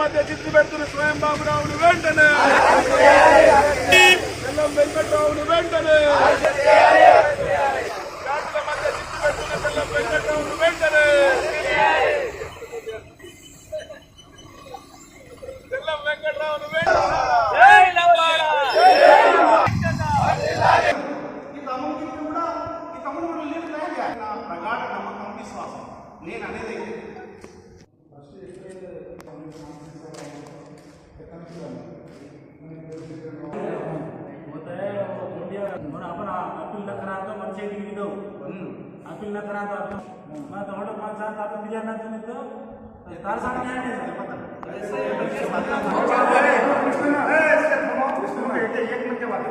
మధ్య చిత్తు పెడుతున్న స్వయం బాబురావును వెంటనే బెల్లం వెంకట్రావును వెంటనే జాతుల మధ్య చిత్తు పెడుతున్న బెల్లం వెంకట్రావును వెంటనే బెల్లం వెంకట్రావును ప్రగాఢ నమ్మకం విశ్వాసం నేను అనేది अपन अपील न करा तो मन से गिरी दो अपील न करा तो मैं तो हटो 5 साल आप दिया ना तुम तो तार साथ में आने ऐसे एक मिनट के बाद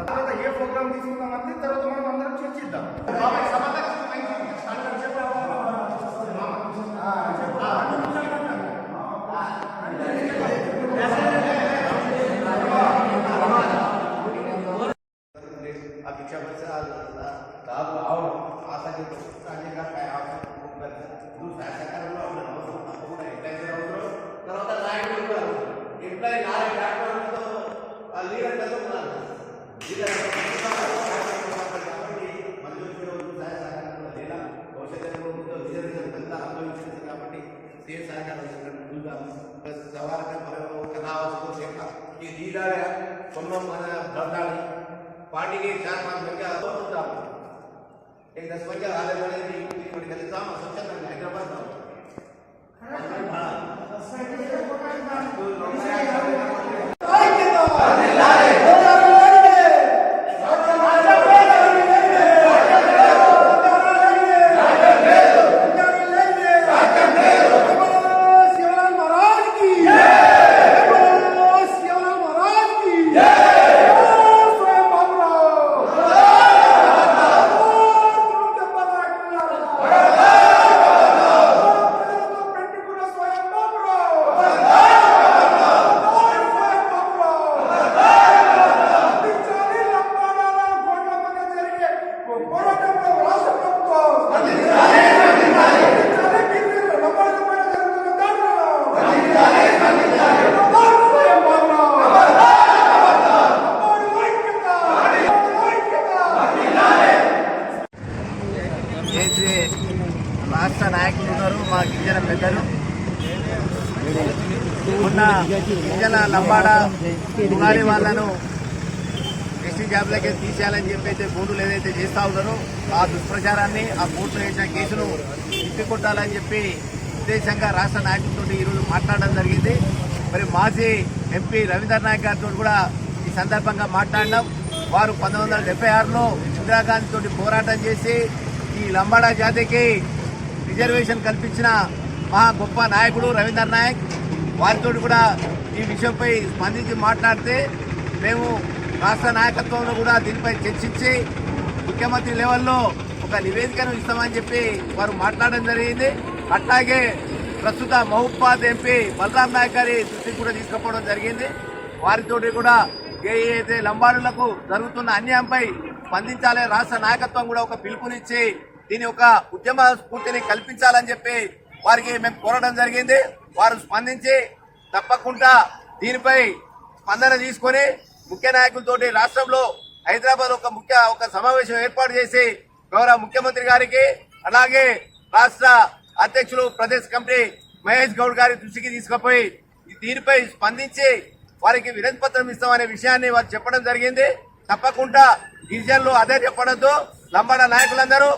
తర్వాత ఏ ప్రోగ్రామ్ తీసుకుందామంటే తర్వాత మనం అందరం చర్చిద్దాం. पार्टी के 4-5 बच्चे एक 10 बच्चे आधे बड़े हैदराबाद రాష్ట్ర నాయకులు ఉన్నారు, మా గిరిజన పెద్దలు. మొన్న గిరిజన లంబాడ ఉగాది వాళ్ళను ఎస్టీ జాబ్లకే తీసేయాలని చెప్పి అయితే బోర్డులు ఏదైతే చేస్తా ఉన్నారో ఆ దుష్ప్రచారాన్ని, ఆ కోర్టులో వేసిన కేసును తిప్పికొట్టాలని చెప్పి ఉద్దేశంగా రాష్ట్ర నాయకులతో ఈరోజు మాట్లాడడం జరిగింది. మరి మాజీ ఎంపీ రవీందర్ నాయక్ గారితో కూడా ఈ సందర్భంగా మాట్లాడినాం. వారు 1976లో ఇందిరాగాంధీ తోటి పోరాటం చేసి ఈ లంబాడా జాతికి రిజర్వేషన్ కల్పించిన మహా గొప్ప నాయకుడు రవీందర్ నాయక్. వారితో కూడా ఈ విషయంపై స్పందించి మాట్లాడితే మేము రాష్ట్ర నాయకత్వంలో కూడా దీనిపై చర్చించి ముఖ్యమంత్రి లెవెల్లో ఒక నివేదికను ఇస్తామని చెప్పి వారు మాట్లాడడం జరిగింది. అట్లాగే ప్రస్తుత మహబూబాబాద్ ఎంపీ బలరాం నాయక్ గారి దృష్టికి కూడా తీసుకుపోవడం జరిగింది. వారితోటి కూడా ఏదైతే లంబాడులకు జరుగుతున్న అన్యాయంపై స్పందించాలి, రాష్ట్ర నాయకత్వం కూడా ఒక పిలుపునిచ్చి దీని ఒక ఉద్యమ స్ఫూర్తిని కల్పించాలని చెప్పి వారికి మేము కోరడం జరిగింది. వారు స్పందించి తప్పకుండా దీనిపై స్పందన తీసుకొని ముఖ్య నాయకులతోటి రాష్ట్రంలో హైదరాబాద్ ఒక సమావేశం ఏర్పాటు చేసి గౌరవ ముఖ్యమంత్రి గారికి అలాగే రాష్ట్ర అధ్యక్షులు ప్రదేశ్ కమిటీ మహేష్ గౌడ్ గారి దృష్టికి తీసుకుపోయి దీనిపై స్పందించి వారికి వినతి పత్రం ఇస్తామనే విషయాన్ని వారు చెప్పడం జరిగింది. తప్పకుండా గిరిజనులు అదే చెప్పడంతో లంబాడ నాయకులందరూ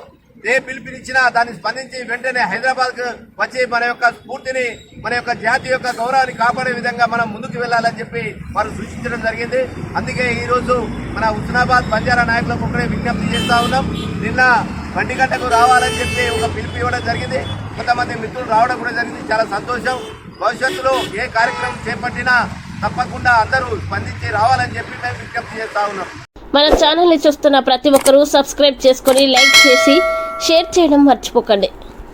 ఏ పిలుపునిచ్చినా దాన్ని స్పందించి వెంటనే హైదరాబాద్ కు వచ్చి మన యొక్క స్ఫూర్తిని, మన యొక్క జాతి యొక్క గౌరవాన్ని కాపాడే విధంగా మనం ముందుకు వెళ్లాలని చెప్పి వారు సూచించడం జరిగింది. అందుకే ఈ రోజు మన హుస్నాబాద్ బంజారా నాయకులకు ఒకటే విజ్ఞప్తి చేస్తా ఉన్నాం. నిన్న బండిగడ్డకు రావాలని చెప్పి ఒక పిలుపు ఇవ్వడం జరిగింది. కొంతమంది మిత్రులు రావడం కూడా జరిగింది. చాలా సంతోషం. భవిష్యత్తులో ఏ కార్యక్రమం చేపట్టినా తప్పకుండా అందరూ స్పందించి రావాలని చెప్పి మేము విజ్ఞప్తి చేస్తా ఉన్నాం. మన ఛానల్ని చూస్తున్న ప్రతి ఒక్కరూ సబ్స్క్రైబ్ చేసుకొని లైక్ చేసి షేర్ చేయడం మర్చిపోకండి.